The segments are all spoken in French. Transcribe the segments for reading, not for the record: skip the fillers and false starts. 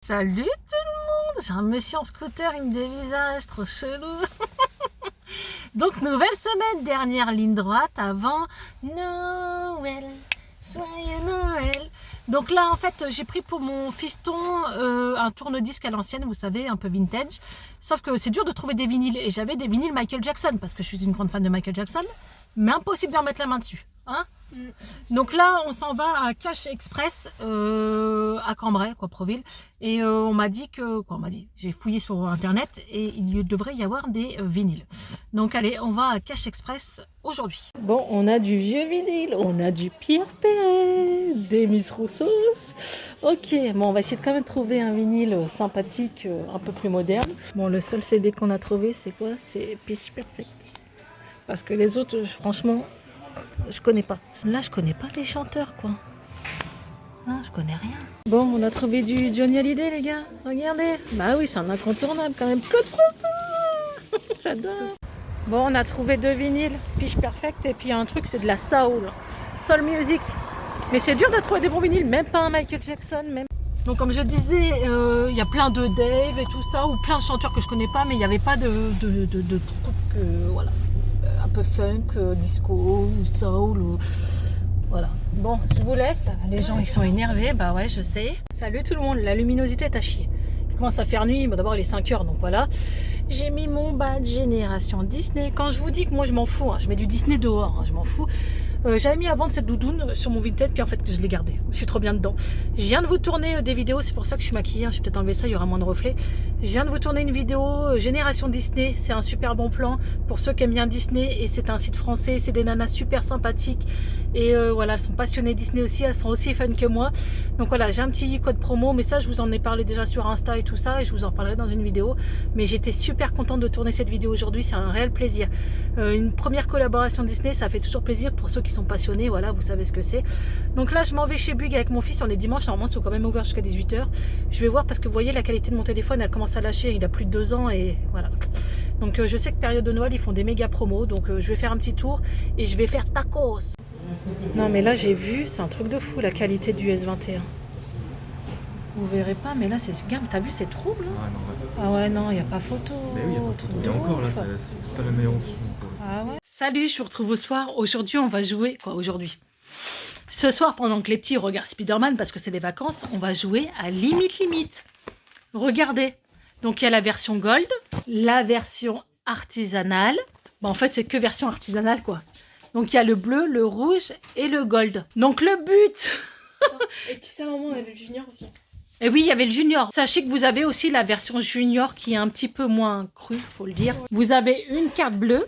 Salut tout le monde, j'ai un monsieur en scooter, il me dévisage, trop chelou. Donc nouvelle semaine, dernière ligne droite avant Noël, joyeux Noël. Donc là en fait j'ai pris pour mon fiston un tourne-disque à l'ancienne, vous savez, un peu vintage. Sauf que c'est dur de trouver des vinyles et j'avais des vinyles Michael Jackson parce que je suis une grande fan de Michael Jackson. Mais impossible de remettre la main dessus, hein. Donc là, on s'en va à Cash Express à Cambrai, quoi, Proville. Et on m'a dit que, quoi, on m'a dit, j'ai fouillé sur internet et il devrait y avoir des vinyles. Donc allez, on va à Cash Express aujourd'hui. Bon, on a du vieux vinyle, on a du Pierre Perret, des Miss Roussos. Ok, bon, on va essayer de quand même trouver un vinyle sympathique, un peu plus moderne. Bon, le seul CD qu'on a trouvé, c'est quoi? C'est Pitch Perfect. Parce que les autres, franchement, je connais pas. Là, je connais pas les chanteurs, quoi. Non, je connais rien. Bon, on a trouvé du Johnny Hallyday, les gars. Regardez. Bah oui, c'est un incontournable quand même. Claude François. J'adore. Bon, on a trouvé deux vinyles, Pitch Perfect, et puis un truc, c'est de la soul. Soul music. Mais c'est dur de trouver des bons vinyles, même pas un Michael Jackson, même. Donc comme je disais, il y a plein de Dave et tout ça, ou plein de chanteurs que je connais pas, mais il n'y avait pas de trucs, voilà, un peu funk, disco, ou soul, ou... Voilà. Bon, je vous laisse. Les gens, ils sont énervés, bah ouais, je sais. Salut tout le monde, la luminosité est à chier. Il commence à faire nuit, bon, d'abord il est 5 heures, donc voilà. J'ai mis mon badge Génération Disney. Quand je vous dis que moi je m'en fous, hein, je mets du Disney dehors, hein, je m'en fous. J'avais mis à vendre cette doudoune sur mon Vinted, puis en fait je l'ai gardée. Je suis trop bien dedans. Je viens de vous tourner des vidéos, c'est pour ça que je suis maquillée. Hein, je vais peut-être enlever ça, il y aura moins de reflets. Je viens de vous tourner une vidéo Génération Disney. C'est un super bon plan pour ceux qui aiment bien Disney. Et c'est un site français, c'est des nanas super sympathiques. Et voilà, elles sont passionnées Disney aussi, elles sont aussi fans que moi. Donc voilà, j'ai un petit code promo, mais ça je vous en ai parlé déjà sur Insta et tout ça, et je vous en parlerai dans une vidéo. Mais j'étais super contente de tourner cette vidéo aujourd'hui, c'est un réel plaisir. Une première collaboration Disney, ça fait toujours plaisir pour ceux qui sont passionnés, voilà, vous savez ce que c'est. Donc là je m'en vais chez Bug avec mon fils, on est dimanche, normalement ils sont quand même ouverts jusqu'à 18 h. Je vais voir parce que vous voyez la qualité de mon téléphone, elle commence à lâcher, il a plus de 2 ans et voilà. Donc je sais que période de Noël ils font des méga promos, donc je vais faire un petit tour et je vais faire tacos. Non mais là j'ai vu, c'est un truc de fou la qualité du S21. Vous verrez pas, mais là c'est ce gamme, t'as vu c'est trouble hein. Ah ouais non, il n'y a pas photo. Mais oui, il y a pas photo. Et encore là, c'est pas la meilleure option. Ah ouais. Salut, je vous retrouve au soir. Aujourd'hui on va jouer, quoi aujourd'hui? Ce soir pendant que les petits regardent Spider-Man parce que c'est les vacances, on va jouer à Limite. Regardez. Donc il y a la version Gold, la version artisanale. Bon en fait c'est que version artisanale quoi. Donc il y a le bleu, le rouge et le gold. Donc le but... Et tu sais, à un moment, on avait le junior aussi. Et oui, il y avait le junior. Sachez que vous avez aussi la version junior qui est un petit peu moins crue, faut le dire. Vous avez une carte bleue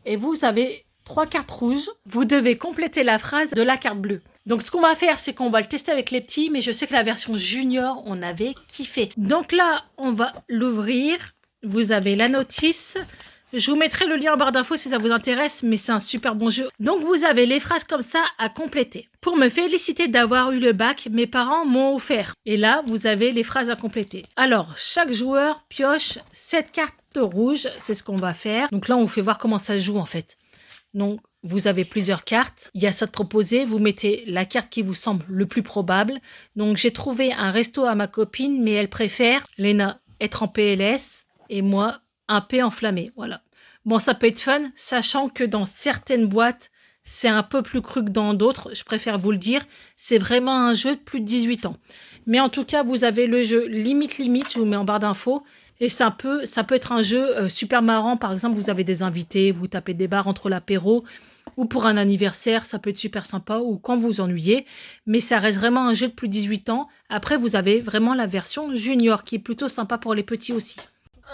et vous avez 3 cartes rouges. Vous devez compléter la phrase de la carte bleue. Donc ce qu'on va faire, c'est qu'on va le tester avec les petits, mais je sais que la version junior, on avait kiffé. Donc là, on va l'ouvrir. Vous avez la notice. Je vous mettrai le lien en barre d'infos si ça vous intéresse, mais c'est un super bon jeu. Donc vous avez les phrases comme ça à compléter. Pour me féliciter d'avoir eu le bac, mes parents m'ont offert. Et là, vous avez les phrases à compléter. Alors, chaque joueur pioche 7 cartes rouges, c'est ce qu'on va faire. Donc là, on vous fait voir comment ça se joue en fait. Donc, vous avez plusieurs cartes. Il y a ça de proposer. Vous mettez la carte qui vous semble le plus probable. Donc, j'ai trouvé un resto à ma copine, mais elle préfère, Léna, être en PLS et moi, un P enflammé. Voilà. Bon, ça peut être fun, sachant que dans certaines boîtes, c'est un peu plus cru que dans d'autres. Je préfère vous le dire. C'est vraiment un jeu de plus de 18 ans. Mais en tout cas, vous avez le jeu Limite. Je vous mets en barre d'infos. Et ça peut être un jeu super marrant. Par exemple, vous avez des invités, vous tapez des barres entre l'apéro. Ou pour un anniversaire, ça peut être super sympa. Ou quand vous ennuyez. Mais ça reste vraiment un jeu de plus de 18 ans. Après, vous avez vraiment la version junior qui est plutôt sympa pour les petits aussi.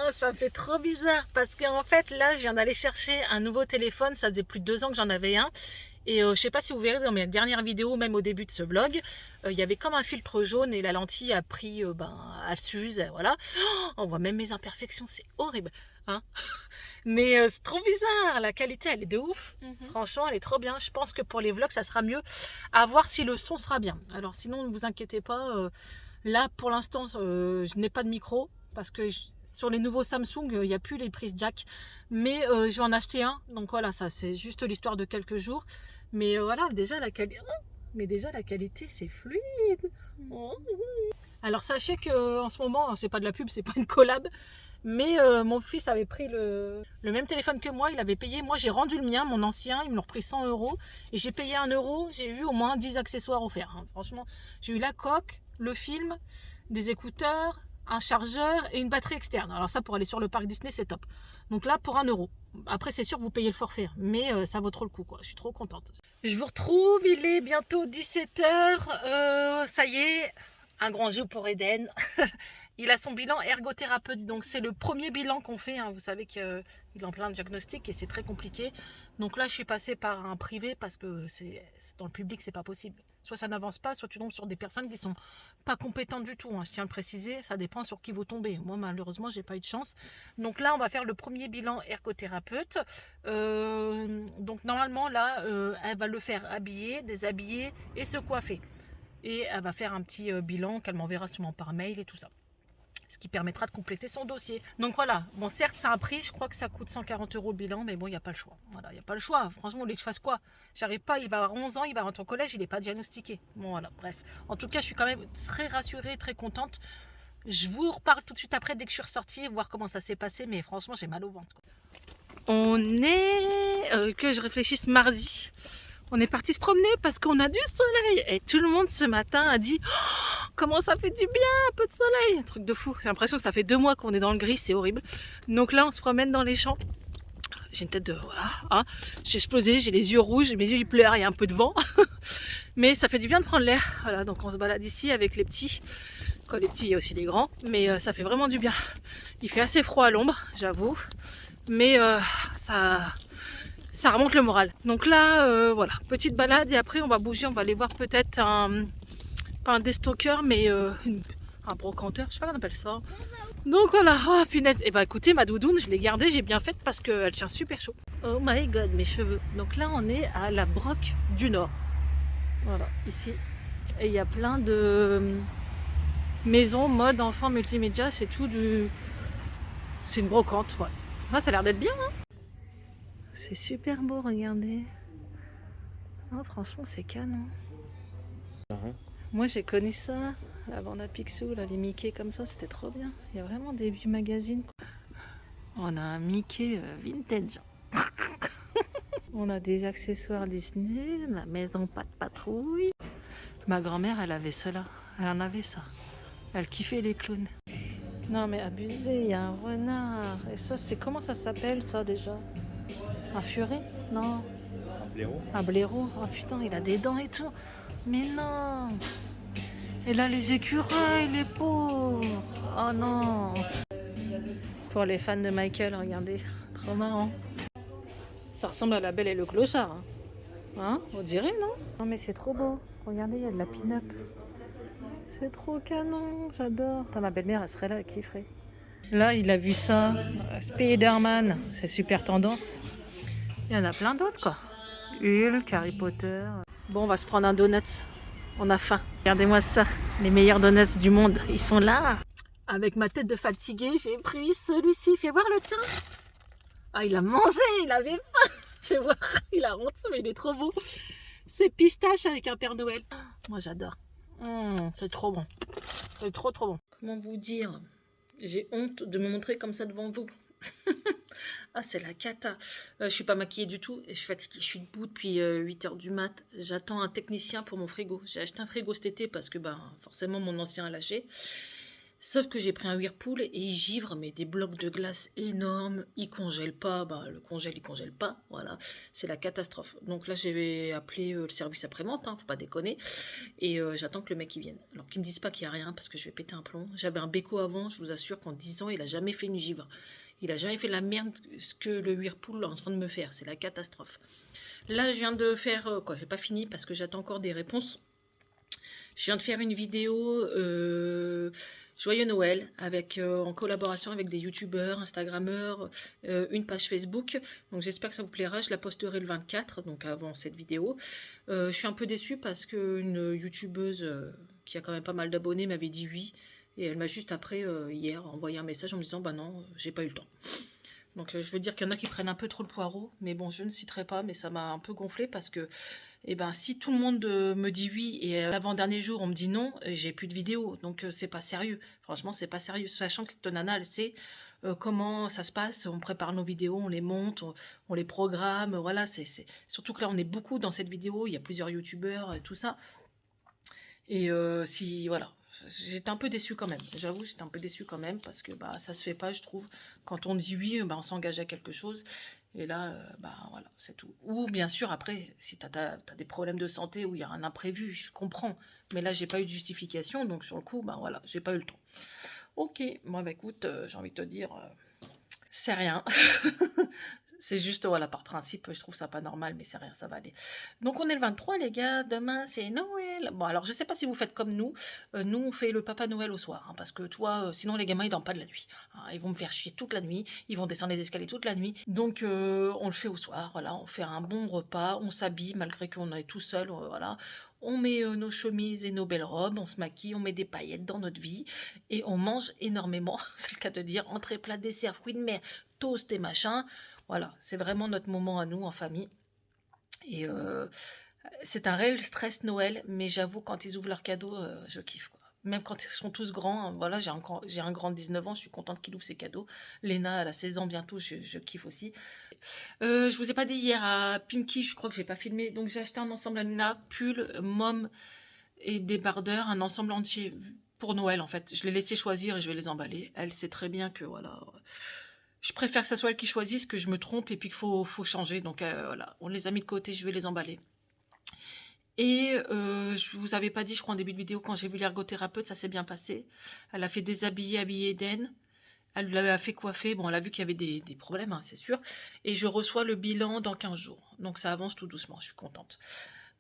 Oh, ça me fait trop bizarre parce qu'en fait là je viens d'aller chercher un nouveau téléphone, ça faisait plus de 2 ans que j'en avais un et je sais pas si vous verrez dans mes dernières vidéos, même au début de ce vlog, il y avait comme un filtre jaune et la lentille a pris, elle s'use, voilà. Oh, on voit même mes imperfections, c'est horrible hein. Mais c'est trop bizarre, la qualité elle est de ouf, franchement elle est trop bien. Je pense que pour les vlogs ça sera mieux, à voir si le son sera bien. Alors sinon ne vous inquiétez pas, là pour l'instant je n'ai pas de micro parce que sur les nouveaux Samsung, il n'y a plus les prises jack. Mais je vais en acheter un. Donc voilà, ça c'est juste l'histoire de quelques jours. Mais voilà, déjà la qualité, c'est fluide. Alors sachez que en ce moment, c'est pas de la pub, c'est pas une collab, mais mon fils avait pris le même téléphone que moi, il avait payé, moi j'ai rendu le mien, mon ancien, ils me l'ont repris 100 €, et j'ai payé 1 €, j'ai eu au moins 10 accessoires offerts, hein. Franchement, j'ai eu la coque, le film, des écouteurs, un chargeur et une batterie externe. Alors ça, pour aller sur le parc Disney, c'est top. Donc là, pour 1 €. Après, c'est sûr que vous payez le forfait, hein, mais ça vaut trop le coup, quoi. Je suis trop contente. Je vous retrouve, il est bientôt 17h, ça y est, un grand jour pour Eden. Il a son bilan ergothérapeute, donc c'est le premier bilan qu'on fait, hein. Vous savez qu'il est en plein diagnostic et c'est très compliqué. Donc là, je suis passée par un privé parce que dans le public, c'est pas possible. Soit ça n'avance pas, soit tu tombes sur des personnes qui sont pas compétentes du tout, hein. Je tiens à le préciser, ça dépend sur qui vous tombez. Moi, malheureusement, j'ai pas eu de chance. Donc là, on va faire le premier bilan ergothérapeute. Donc normalement, là, elle va le faire habiller, déshabiller et se coiffer. Et elle va faire un petit bilan qu'elle m'enverra sûrement par mail et tout ça. Ce qui permettra de compléter son dossier. Donc voilà, bon certes ça a un prix, je crois que ça coûte 140 € le bilan, mais bon il n'y a pas le choix. Voilà, il n'y a pas le choix. Franchement, vous voulez que je fasse quoi? J'arrive pas, il va avoir 11 ans, il va rentrer au collège, il n'est pas diagnostiqué. Bon voilà, bref. En tout cas, je suis quand même très rassurée, très contente. Je vous reparle tout de suite après dès que je suis ressortie, voir comment ça s'est passé, mais franchement j'ai mal au ventre, quoi. On est, que je réfléchisse, mardi. On est parti se promener parce qu'on a du soleil. Et tout le monde ce matin a dit oh, comment ça fait du bien, un peu de soleil. Un truc de fou. J'ai l'impression que ça fait 2 mois qu'on est dans le gris, c'est horrible. Donc là, on se promène dans les champs. J'ai une tête de... Voilà, hein. J'ai explosé, j'ai les yeux rouges, mes yeux ils pleurent, il y a un peu de vent. Mais ça fait du bien de prendre l'air. Voilà, donc on se balade ici avec les petits. Quand les petits, il y a aussi les grands. Mais ça fait vraiment du bien. Il fait assez froid à l'ombre, j'avoue. Mais ça remonte le moral. Donc là, voilà, petite balade et après on va bouger, on va aller voir peut-être pas un destocker, mais un brocanteur, je sais pas comment on appelle ça. Donc voilà, oh punaise, et bah écoutez, ma doudoune, je l'ai gardée, j'ai bien faite parce qu'elle tient super chaud. Oh my god, mes cheveux. Donc là, on est à la Broc du Nord. Voilà, ici. Et il y a plein de maisons, mode, enfants, multimédia, c'est tout du... C'est une brocante, ouais. Ah, ça a l'air d'être bien, hein. C'est super beau, regardez. Oh, franchement, c'est canon. Moi, j'ai connu ça avant la Picsou, là, les Mickey comme ça, c'était trop bien. Il y a vraiment des vieux magazines. On a un Mickey vintage. On a des accessoires Disney, la maison pas de patrouille. Ma grand-mère, elle avait cela. Elle en avait ça. Elle kiffait les clowns. Non, mais abusé, il y a un renard. Et ça, c'est comment ça s'appelle, ça, déjà? Un furet? Non. Un blaireau. Un blaireau? Oh putain, il a des dents et tout. Mais non. Et là, les écureuils, les pauvres. Oh non. Pour les fans de Michael, regardez. Trop marrant. Ça ressemble à La Belle et le Clochard. Hein, on dirait, non? Non, mais c'est trop beau. Regardez, il y a de la pin-up. C'est trop canon, j'adore. Ma belle-mère, elle serait là, elle kifferait. Là, il a vu ça. Spider-Man, c'est super tendance. Il y en a plein d'autres, quoi. Hulk, Harry Potter. Bon, on va se prendre un donut. On a faim. Regardez-moi ça. Les meilleurs donuts du monde. Ils sont là. Avec ma tête de fatiguée, j'ai pris celui-ci. Fais voir le tien. Ah, il a mangé. Il avait faim. Fais voir. Il a honte, mais il est trop beau. C'est pistache avec un Père Noël. Moi, j'adore. C'est trop bon. C'est trop, trop bon. Comment vous dire? J'ai honte de me montrer comme ça devant vous. Ah, c'est la cata. Je suis pas maquillée du tout et je suis fatiguée. Je suis debout depuis 8h du mat. J'attends un technicien pour mon frigo. J'ai acheté un frigo cet été parce que forcément mon ancien a lâché. Sauf que j'ai pris un Whirlpool et il givre, mais des blocs de glace énormes. Il congèle pas. Le congèle, il congèle pas. Voilà, c'est la catastrophe. Donc là, j'ai appelé le service après-vente, hein, faut pas déconner. Et j'attends que le mec il vienne. Alors qu'ils me disent pas qu'il y a rien parce que je vais péter un plomb. J'avais un Beko avant, je vous assure qu'en 10 ans, il a jamais fait une givre. Il a jamais fait la merde ce que le Whirlpool est en train de me faire. C'est la catastrophe. Là, je viens de faire quoi? J'ai pas fini parce que j'attends encore des réponses. Je viens de faire une vidéo Joyeux Noël avec en collaboration avec des youtubeurs, instagrammeurs, une page Facebook. Donc j'espère que ça vous plaira. Je la posterai le 24, donc avant cette vidéo. Je suis un peu déçue parce qu'une youtubeuse qui a quand même pas mal d'abonnés m'avait dit oui. Et elle m'a juste après, hier, envoyé un message en me disant bah non, j'ai pas eu le temps. Donc je veux dire qu'il y en a qui prennent un peu trop le poireau, mais bon, je ne citerai pas, mais ça m'a un peu gonflé parce que eh ben, si tout le monde me dit oui et l'avant-dernier jour on me dit non, j'ai plus de vidéo, donc c'est pas sérieux. Franchement, c'est pas sérieux, sachant que cette nana, elle sait comment ça se passe, on prépare nos vidéos, on les monte, on les programme, voilà, surtout que là on est beaucoup dans cette vidéo, il y a plusieurs youtubeurs et tout ça. Et si, voilà, j'étais un peu déçue quand même, j'avoue, j'étais un peu déçue quand même, parce que bah, ça se fait pas, je trouve. Quand on dit oui, bah, on s'engage à quelque chose, et là, bah voilà, c'est tout. Ou bien sûr, après, si t'as des problèmes de santé, ou il y a un imprévu, je comprends, mais là, j'ai pas eu de justification, donc sur le coup, bah voilà, j'ai pas eu le temps. Ok, moi, bah écoute, j'ai envie de te dire, c'est rien. C'est juste, voilà, par principe, je trouve ça pas normal, mais c'est rien, ça va aller. Donc on est le 23, les gars, demain c'est Noël. Bon, alors je sais pas si vous faites comme nous. Nous, on fait le Papa Noël au soir, hein, parce que toi, sinon les gamins, ils dorment pas de la nuit, hein. Ils vont me faire chier toute la nuit, ils vont descendre les escaliers toute la nuit. Donc on le fait au soir, voilà, on fait un bon repas, on s'habille, malgré qu'on est tout seul, voilà. On met nos chemises et nos belles robes, on se maquille, on met des paillettes dans notre vie, et on mange énormément, c'est le cas de dire, entrée, plat, dessert, fruits de mer, toast et machin. Voilà, c'est vraiment notre moment à nous en famille. Et c'est un réel stress Noël, mais j'avoue, quand ils ouvrent leurs cadeaux, je kiffe, quoi. Même quand ils sont tous grands, hein, voilà, j'ai un grand de 19 ans, je suis contente qu'il ouvre ses cadeaux. Léna, elle a 16 ans bientôt, je kiffe aussi. Je vous ai pas dit hier à Pinky, je crois que j'ai pas filmé, donc j'ai acheté un ensemble à Léna, pull, mom et débardeur, un ensemble entier pour Noël en fait. Je l'ai laissé choisir et je vais les emballer. Elle sait très bien que voilà. Je préfère que ça soit elle qui choisisse, que je me trompe et puis qu'il faut changer. Donc voilà, on les a mis de côté, je vais les emballer. Et je vous avais pas dit, je crois en début de vidéo, quand j'ai vu l'ergothérapeute, ça s'est bien passé. Elle a fait déshabiller, habiller Eden. Elle l'a fait coiffer. Bon, elle a vu qu'il y avait des problèmes, hein, c'est sûr. Et je reçois le bilan dans 15 jours. Donc ça avance tout doucement, je suis contente.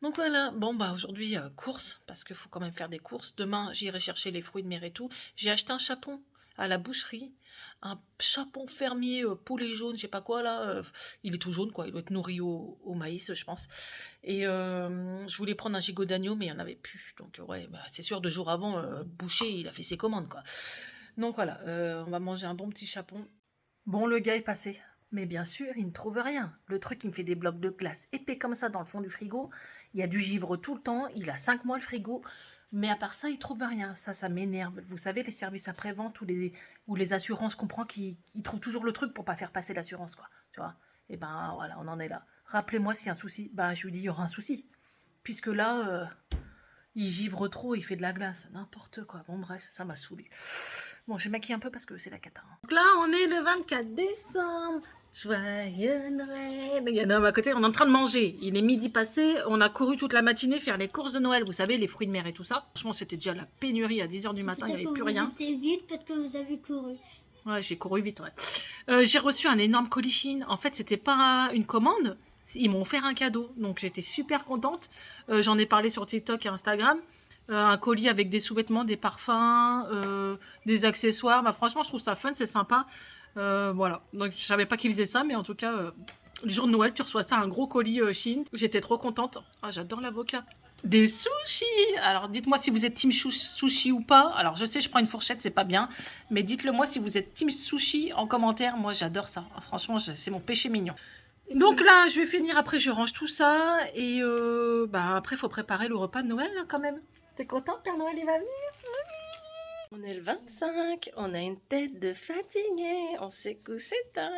Donc voilà, bon bah aujourd'hui, course, parce qu'il faut quand même faire des courses. Demain, j'irai chercher les fruits de mer et tout. J'ai acheté un chapon à la boucherie, un chapon fermier poulet jaune, je sais pas quoi là, il est tout jaune quoi, il doit être nourri au maïs je pense. Et je voulais prendre un gigot d'agneau mais il n'y en avait plus, donc ouais, bah, c'est sûr 2 jours avant, Boucher il a fait ses commandes quoi. Donc voilà, on va manger un bon petit chapon. Bon, le gars est passé. Mais bien sûr, il ne trouve rien. Le truc, il me fait des blocs de glace épais comme ça dans le fond du frigo. Il y a du givre tout le temps. Il a 5 mois le frigo. Mais à part ça, il trouve rien. Ça m'énerve. Vous savez, les services après-vente ou les assurances, comprend qu'ils trouvent toujours le truc pour pas faire passer l'assurance, quoi. Tu vois. Et ben voilà, on en est là. Rappelez-moi s'il y a un souci. Bah, je lui dis, il y aura un souci. Puisque là, il givre trop, il fait de la glace. N'importe quoi. Bon, bref, ça m'a saoulé. Bon, je maquille un peu parce que c'est la cata. Hein. Donc là, on est le 24 décembre. Joyeux Noël. Il y en a un à côté, on est en train de manger. Il est midi passé, on a couru toute la matinée faire les courses de Noël. Vous savez, les fruits de mer et tout ça. Franchement, c'était déjà la pénurie à 10h du matin, il n'y avait plus rien. C'était vite parce que vous avez couru. Ouais, j'ai couru vite, ouais. J'ai reçu un énorme colis Chine. En fait, c'était pas une commande. Ils m'ont offert un cadeau. Donc, j'étais super contente. J'en ai parlé sur TikTok et Instagram. Un colis avec des sous-vêtements, des parfums, des accessoires. Bah, franchement, je trouve ça fun, c'est sympa. Voilà. Donc, je savais pas qu'ils faisaient ça, mais en tout cas, le jour de Noël, tu reçois ça, un gros colis Chine. J'étais trop contente. Ah, j'adore l'avocat. Des sushis. Alors, dites-moi si vous êtes team sushi ou pas. Alors, je sais, je prends une fourchette, c'est pas bien. Mais dites-le moi si vous êtes team sushi en commentaire. Moi, j'adore ça. Franchement, c'est mon péché mignon. Donc là, je vais finir. Après, je range tout ça. Et bah, après, il faut préparer le repas de Noël, hein, quand même. T'es contente, Père Noël, il va venir? On est le 25, on a une tête de fatigué, on s'est couché tard.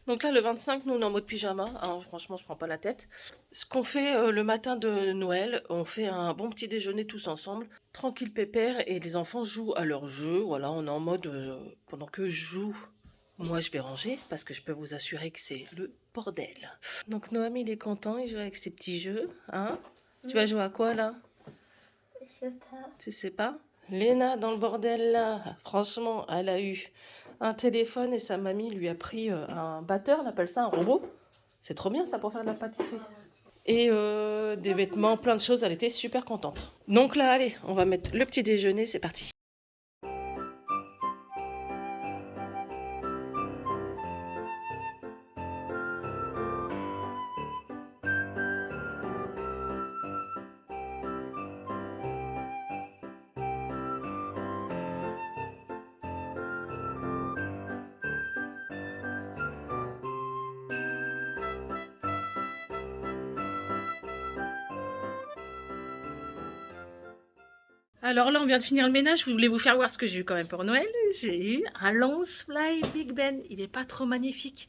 Donc là, le 25, nous, on est en mode pyjama. Alors, franchement, je prends pas la tête. Ce qu'on fait le matin de Noël, on fait un bon petit déjeuner tous ensemble. Tranquille pépère, et les enfants jouent à leur jeu. Voilà, on est en mode, pendant que je joue, moi, je vais ranger, parce que je peux vous assurer que c'est le bordel. Donc Noam, il est content, il joue avec ses petits jeux. Hein? Tu vas jouer à quoi, là? Je sais pas. Tu sais pas? Léna, dans le bordel là, franchement, elle a eu un téléphone et sa mamie lui a pris un batteur, on appelle ça un robot. C'est trop bien ça pour faire de la pâtisserie. Et des vêtements, plein de choses, elle était super contente. Donc là, allez, on va mettre le petit déjeuner, c'est parti. Alors là, on vient de finir le ménage. Je voulais vous faire voir ce que j'ai eu quand même pour Noël. J'ai eu un Lance-Fly Big Ben. Il est pas trop magnifique.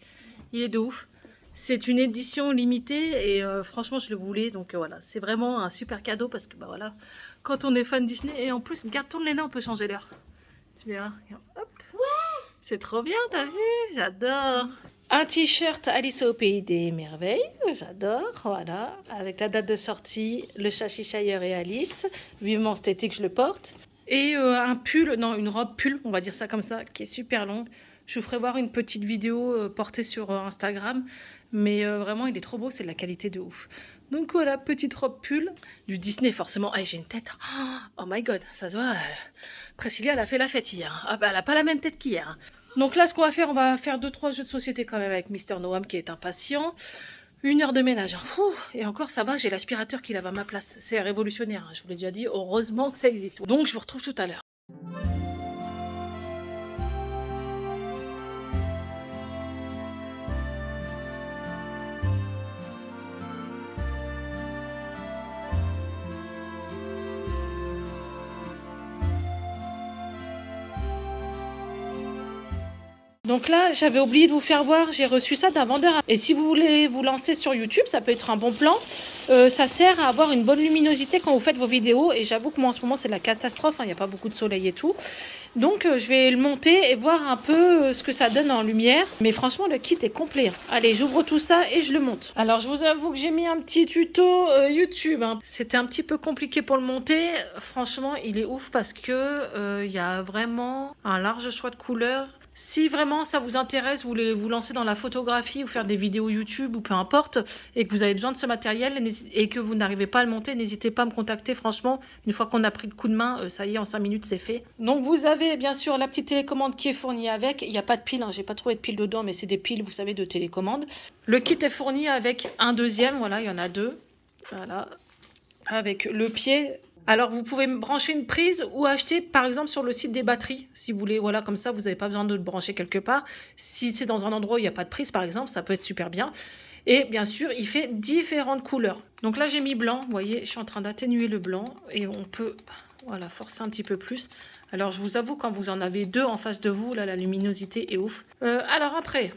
Il est de ouf. C'est une édition limitée et franchement, je le voulais. Donc voilà, c'est vraiment un super cadeau parce que bah voilà, quand on est fan Disney et en plus, regarde, tourne les nains, on peut changer l'heure. Tu verras. Hop. Ouais. C'est trop bien, t'as vu? J'adore. Un t-shirt Alice au pays des merveilles, j'adore, voilà, avec la date de sortie, le chat Cheshire et Alice, vivement cet été que je le porte. Et un pull, non, une robe pull, on va dire ça comme ça, qui est super longue. Je vous ferai voir une petite vidéo portée sur Instagram, mais vraiment il est trop beau, c'est de la qualité de ouf. Donc voilà, petite robe pull, du Disney forcément. Ah, j'ai une tête, oh my god, ça se voit, Priscilla elle a fait la fête hier, ah, bah, elle a pas la même tête qu'hier. Donc là, ce qu'on va faire, on va faire 2-3 jeux de société quand même avec Mister Noam qui est impatient. 1 heure de ménage. Et encore, ça va, j'ai l'aspirateur qui lave à ma place. C'est révolutionnaire, je vous l'ai déjà dit. Heureusement que ça existe. Donc, je vous retrouve tout à l'heure. Donc là, j'avais oublié de vous faire voir, j'ai reçu ça d'un vendeur. Et si vous voulez vous lancer sur YouTube, ça peut être un bon plan. Ça sert à avoir une bonne luminosité quand vous faites vos vidéos. Et j'avoue que moi, en ce moment, c'est la catastrophe. Il n'y a pas beaucoup de soleil et tout. Donc, je vais le monter et voir un peu ce que ça donne en lumière. Mais franchement, le kit est complet. Allez, j'ouvre tout ça et je le monte. Alors, je vous avoue que j'ai mis un petit tuto YouTube. C'était un petit peu compliqué pour le monter. Franchement, il est ouf parce que il y a vraiment un large choix de couleurs. Si vraiment ça vous intéresse, vous voulez vous lancer dans la photographie ou faire des vidéos YouTube ou peu importe, et que vous avez besoin de ce matériel et que vous n'arrivez pas à le monter, n'hésitez pas à me contacter. Franchement, une fois qu'on a pris le coup de main, ça y est, en 5 minutes, c'est fait. Donc vous avez bien sûr la petite télécommande qui est fournie avec. Il n'y a pas de pile, j'ai pas trouvé de pile dedans, mais c'est des piles, vous savez, de télécommande. Le kit est fourni avec un deuxième, voilà, il y en a 2. Voilà, avec le pied. Alors, vous pouvez brancher une prise ou acheter, par exemple, sur le site des batteries. Si vous voulez, voilà, comme ça, vous n'avez pas besoin de le brancher quelque part. Si c'est dans un endroit où il n'y a pas de prise, par exemple, ça peut être super bien. Et bien sûr, il fait différentes couleurs. Donc là, j'ai mis blanc. Vous voyez, je suis en train d'atténuer le blanc. Et on peut, voilà, forcer un petit peu plus. Alors, je vous avoue, quand vous en avez 2 en face de vous, là, la luminosité est ouf. Alors après,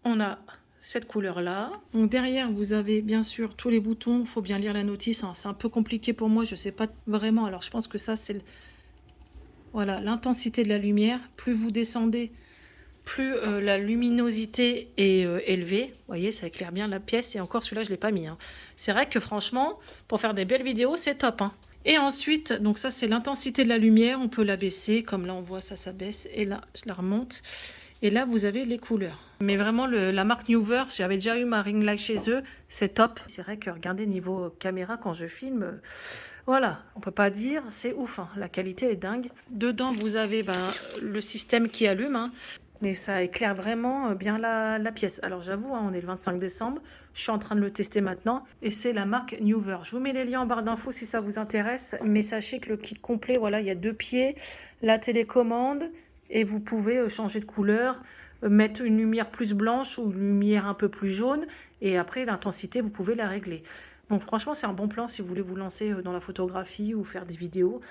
on a cette couleur-là. Donc derrière, vous avez bien sûr tous les boutons. Il faut bien lire la notice. C'est un peu compliqué pour moi. Je ne sais pas vraiment. Alors, je pense que ça, c'est voilà, l'intensité de la lumière. Plus vous descendez, plus la luminosité est élevée. Vous voyez, ça éclaire bien la pièce. Et encore, celui-là, je ne l'ai pas mis. C'est vrai que franchement, pour faire des belles vidéos, c'est top. Et ensuite, donc ça, c'est l'intensité de la lumière. On peut la baisser. Comme là, on voit ça, ça baisse. Et là, je la remonte. Et là, vous avez les couleurs. Mais vraiment, la marque Newer, j'avais déjà eu ma ring light chez eux. C'est top. C'est vrai que regardez, niveau caméra, quand je filme, voilà, on peut pas dire, c'est ouf. La qualité est dingue. Dedans, vous avez le système qui allume. Mais ça éclaire vraiment bien la pièce. Alors j'avoue, on est le 25 décembre. Je suis en train de le tester maintenant. Et c'est la marque Newer. Je vous mets les liens en barre d'infos si ça vous intéresse. Mais sachez que le kit complet, voilà, il y a 2 pieds, la télécommande. Et vous pouvez changer de couleur, mettre une lumière plus blanche ou une lumière un peu plus jaune. Et après, l'intensité, vous pouvez la régler. Donc franchement, c'est un bon plan si vous voulez vous lancer dans la photographie ou faire des vidéos.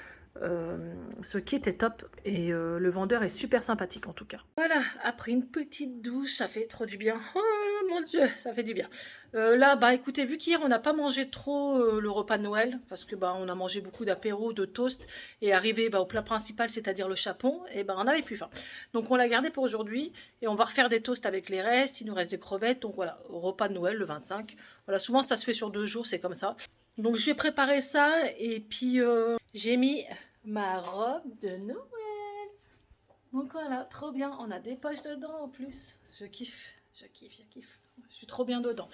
Ce kit est top et le vendeur est super sympathique en tout cas. Voilà, après une petite douche, ça fait trop du bien. Oh mon Dieu, ça fait du bien. Là, écoutez, vu qu'hier on n'a pas mangé trop le repas de Noël, parce que on a mangé beaucoup d'apéros, de toast, et arrivé au plat principal, c'est-à-dire le chapon, et on n'avait plus faim. Donc on l'a gardé pour aujourd'hui, et on va refaire des toasts avec les restes, il nous reste des crevettes, donc voilà, repas de Noël le 25. Voilà, souvent ça se fait sur 2 jours, c'est comme ça. Donc je vais préparer ça, et puis j'ai mis ma robe de Noël. Donc voilà, trop bien, on a des poches dedans en plus. Je kiffe. Je suis trop bien dedans.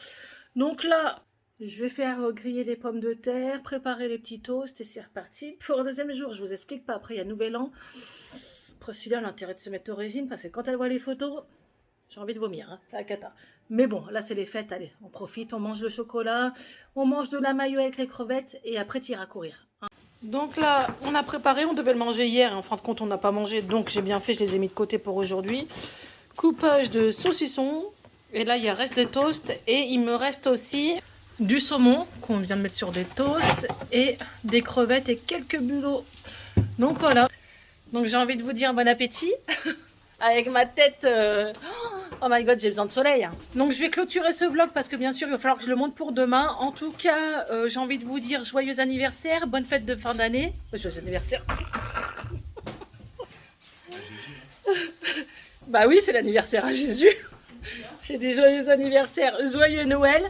Donc là, je vais faire griller les pommes de terre, préparer les petits toasts et c'est reparti pour le 2e jour. Je vous explique pas, après il y a Nouvel An. Priscilla a l'intérêt de se mettre au régime parce que quand elle voit les photos, j'ai envie de vomir, c'est la cata. Mais bon, là c'est les fêtes, allez, on profite, on mange le chocolat, on mange de la mayo avec les crevettes et après tu iras courir. Donc là, on a préparé, on devait le manger hier, en fin de compte on n'a pas mangé, donc j'ai bien fait, je les ai mis de côté pour aujourd'hui. Coupage de saucisson, et là il y a reste de toast, et il me reste aussi du saumon qu'on vient de mettre sur des toasts, et des crevettes et quelques bulots Donc voilà. Donc j'ai envie de vous dire bon appétit. Avec ma tête... Oh my god, j'ai besoin de soleil. Hein. Donc je vais clôturer ce vlog parce que bien sûr, il va falloir que je le monte pour demain. En tout cas, j'ai envie de vous dire joyeux anniversaire, bonne fête de fin d'année. Joyeux anniversaire. Bah oui, c'est l'anniversaire à Jésus. J'ai dit joyeux anniversaire, joyeux Noël.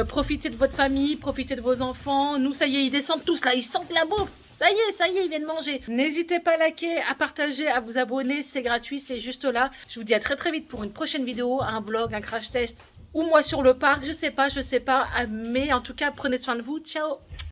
Profitez de votre famille, profitez de vos enfants. Nous, ça y est, ils descendent tous là, ils sentent la bouffe. Ça y est, ils viennent manger. N'hésitez pas à liker, à partager, à vous abonner. C'est gratuit, c'est juste là. Je vous dis à très très vite pour une prochaine vidéo, un vlog, un crash test ou moi sur le parc. Je sais pas. Mais en tout cas, prenez soin de vous. Ciao.